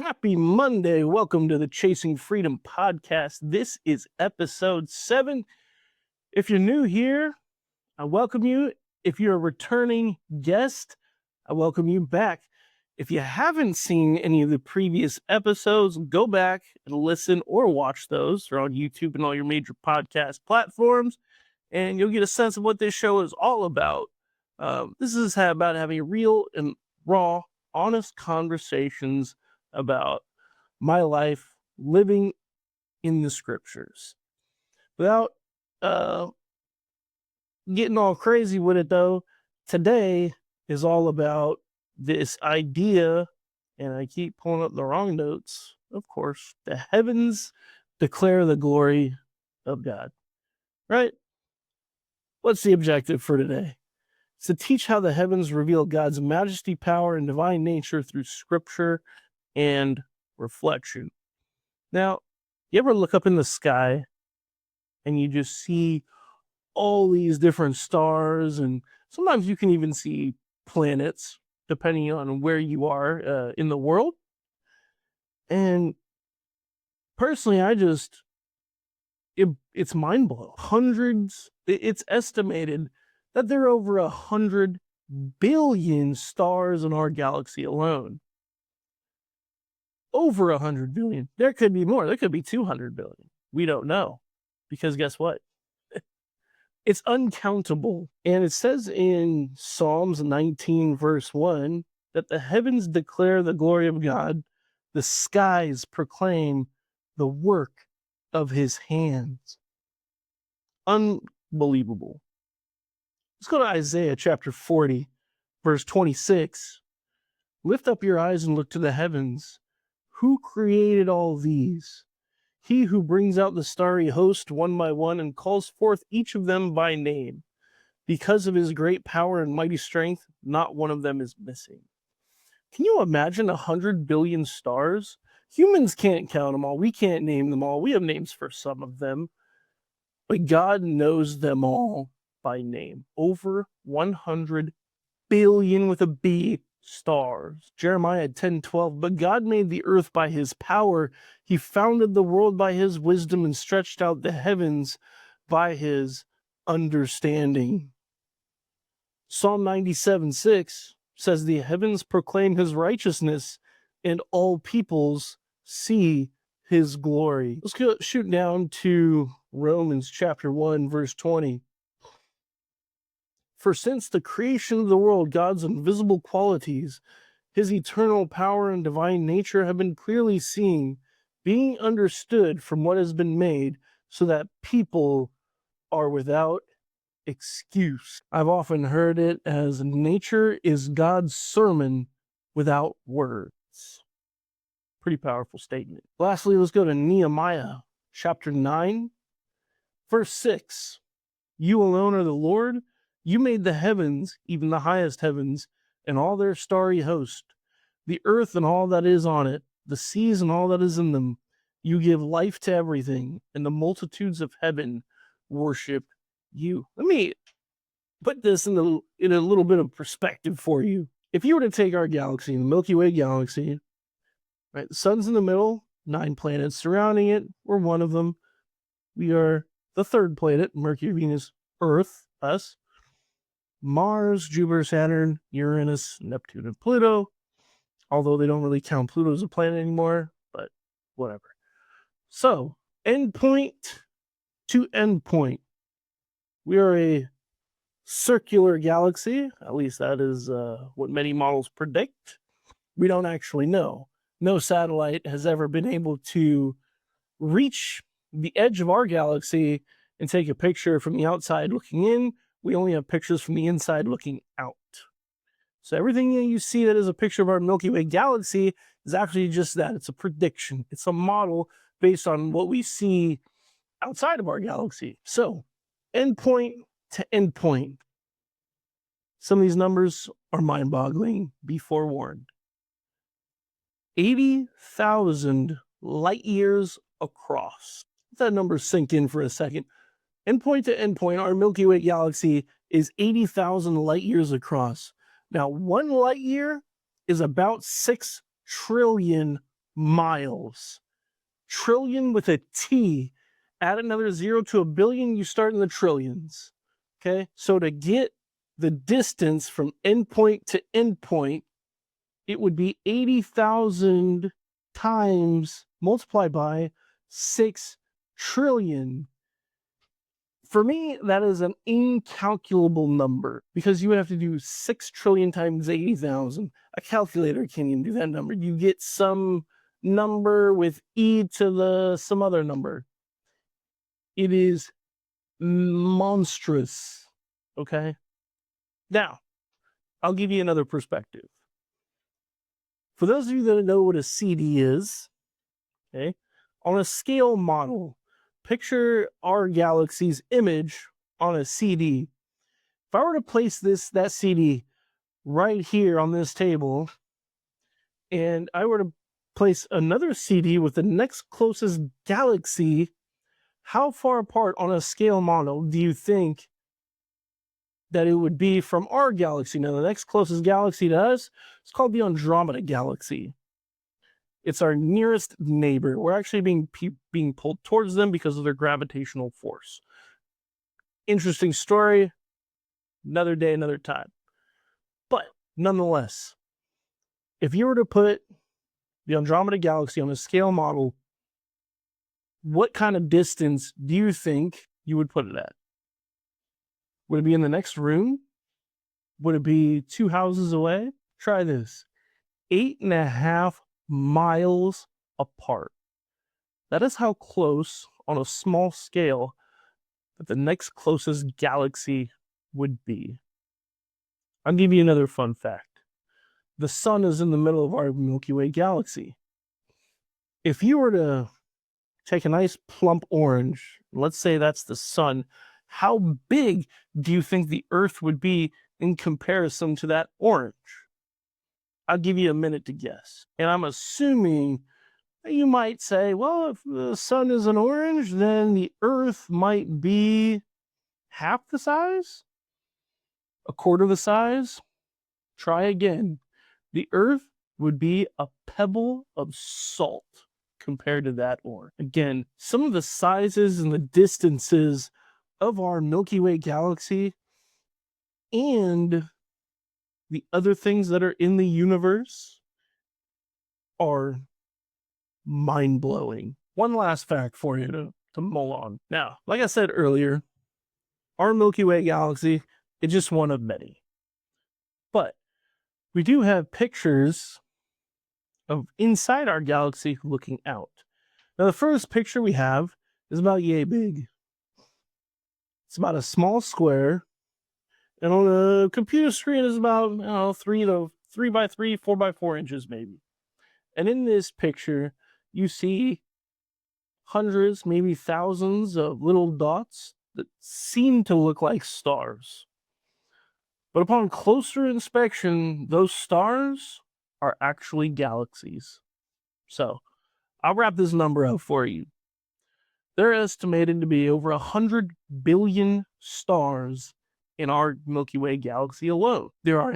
Happy Monday. Welcome to the Chasing Freedom podcast. This is episode 7. If you're new here, I welcome you. If you're a returning guest, I welcome you back. If you haven't seen any of the previous episodes, go back and listen or watch those. They're on YouTube and all your major podcast platforms, and you'll get a sense of what this show is all about. This is about having real and raw, honest conversations about my life living in the scriptures. Without getting all crazy with it, though, today is all about this idea, and I keep pulling up the wrong notes, of course. The heavens declare the glory of God, right? What's the objective for today? It's to teach how the heavens reveal God's majesty, power, and divine nature through scripture and reflection. Now, you ever look up in the sky and you just see all these different stars, and sometimes you can even see planets depending on where you are in the world? And personally, it's mind-blowing. It's estimated that there are over 100 billion stars in our galaxy alone. Over 100 billion. There could be more. There could be 200 billion. We don't know. Because guess what? It's uncountable. And it says in Psalms 19, verse 1, that the heavens declare the glory of God, the skies proclaim the work of his hands. Unbelievable. Let's go to Isaiah chapter 40, verse 26. Lift up your eyes and look to the heavens. Who created all these? He who brings out the starry host one by one and calls forth each of them by name. Because of his great power and mighty strength, not one of them is missing. Can you imagine 100 billion stars? Humans can't count them all. We can't name them all. We have names for some of them. But God knows them all by name. Over 100 billion with a B stars. Jeremiah 10:12. But God made the earth by his power. He founded the world by his wisdom and stretched out the heavens by his understanding. Psalm 97:6 says the heavens proclaim his righteousness and all peoples see his glory. Let's go shoot down to Romans chapter 1, verse 20. For since the creation of the world, God's invisible qualities, his eternal power and divine nature have been clearly seen, being understood from what has been made, so that people are without excuse. I've often heard it as nature is God's sermon without words. Pretty powerful statement. Lastly, let's go to Nehemiah chapter 9, verse 6. You alone are the Lord. You made the heavens, even the highest heavens, and all their starry host, the earth and all that is on it, the seas and all that is in them. You give life to everything, and the multitudes of heaven worship you. Let me put this in a little bit of perspective for you. If you were to take our galaxy, the Milky Way galaxy, right, the sun's in the middle, 9 planets surrounding it, we're one of them. We are the third planet, Mercury, Venus, Earth, us. Mars, Jupiter, Saturn, Uranus, Neptune, and Pluto. Although they don't really count Pluto as a planet anymore, but whatever. So, endpoint to endpoint. We are a circular galaxy. At least that is what many models predict. We don't actually know. No satellite has ever been able to reach the edge of our galaxy and take a picture from the outside looking in. We only have pictures from the inside looking out. So everything that you see that is a picture of our Milky Way galaxy is actually just that. It's a prediction. It's a model based on what we see outside of our galaxy. So endpoint to endpoint. Some of these numbers are mind-boggling. Be forewarned. 80,000 light years across. Let that number sink in for a second. Endpoint to endpoint, our Milky Way galaxy is 80,000 light years across. Now, 1 light year is about 6 trillion miles. Trillion with a T. Add another 0 to a billion, you start in the trillions. Okay? So to get the distance from endpoint to endpoint, it would be 80,000 times multiplied by 6 trillion. For me, that is an incalculable number because you would have to do 6 trillion times 80,000. A calculator can't even do that number. You get some number with e to the some other number. It is monstrous. Okay? Now, I'll give you another perspective. For those of you that know what a CD is, okay, on a scale model, picture our galaxy's image on a CD. If I were to place that CD right here on this table, and I were to place another CD with the next closest galaxy, how far apart on a scale model do you think that it would be from our galaxy? Now, the next closest galaxy to us is called the Andromeda Galaxy. It's our nearest neighbor. We're actually being pulled towards them because of their gravitational force. Interesting story. Another day, another time. But nonetheless, if you were to put the Andromeda Galaxy on a scale model, what kind of distance do you think you would put it at? Would it be in the next room? Would it be 2 houses away? Try this. 8.5 miles apart. That is how close, on a small scale, that the next closest galaxy would be. I'll give you another fun fact. The sun is in the middle of our Milky Way galaxy. If you were to take a nice plump orange, let's say that's the sun, how big do you think the Earth would be in comparison to that orange? I'll give you a minute to guess. And I'm assuming that you might say, well, if the sun is an orange, then the Earth might be half the size? A quarter the size? Try again. The Earth would be a pebble of salt compared to that orange. Again, some of the sizes and the distances of our Milky Way galaxy and the other things that are in the universe are mind-blowing. One last fact for you to mull on. Now, like I said earlier, our Milky Way galaxy is just one of many. But we do have pictures of inside our galaxy looking out. Now, the first picture we have is about yay big. It's about a small square, and on a computer screen is about 3 by 3, 4 by 4 inches maybe. And in this picture, you see hundreds, maybe thousands of little dots that seem to look like stars. But upon closer inspection, those stars are actually galaxies. So, I'll wrap this number up for you. They're estimated to be over 100 billion stars in our Milky Way galaxy alone. There are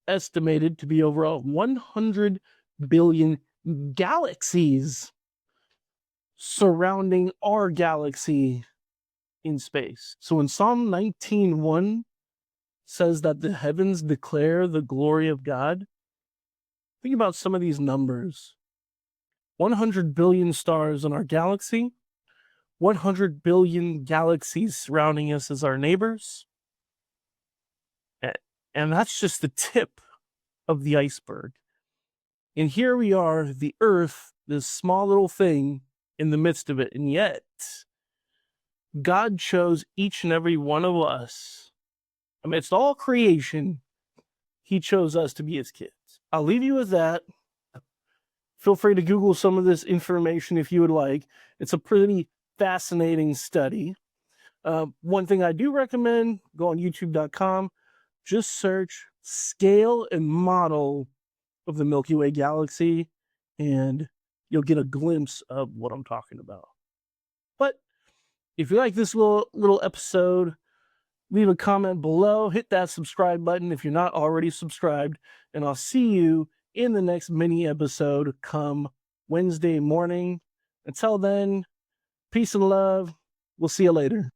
estimated to be over 100 billion galaxies surrounding our galaxy in space. So when Psalm 19:1 says that the heavens declare the glory of God, think about some of these numbers. 100 billion stars in our galaxy, 100 billion galaxies surrounding us as our neighbors. And that's just the tip of the iceberg. And here we are, the Earth, this small little thing in the midst of it. And yet, God chose each and every one of us. Amidst all creation, He chose us to be His kids. I'll leave you with that. Feel free to Google some of this information if you would like. It's a pretty fascinating study. One thing I do recommend, go on youtube.com, just search scale and model of the Milky Way galaxy, and you'll get a glimpse of what I'm talking about. But if you like this little episode, leave a comment below, hit that subscribe button if you're not already subscribed, and I'll see you in the next mini episode come Wednesday morning. Until then, peace and love. We'll see you later.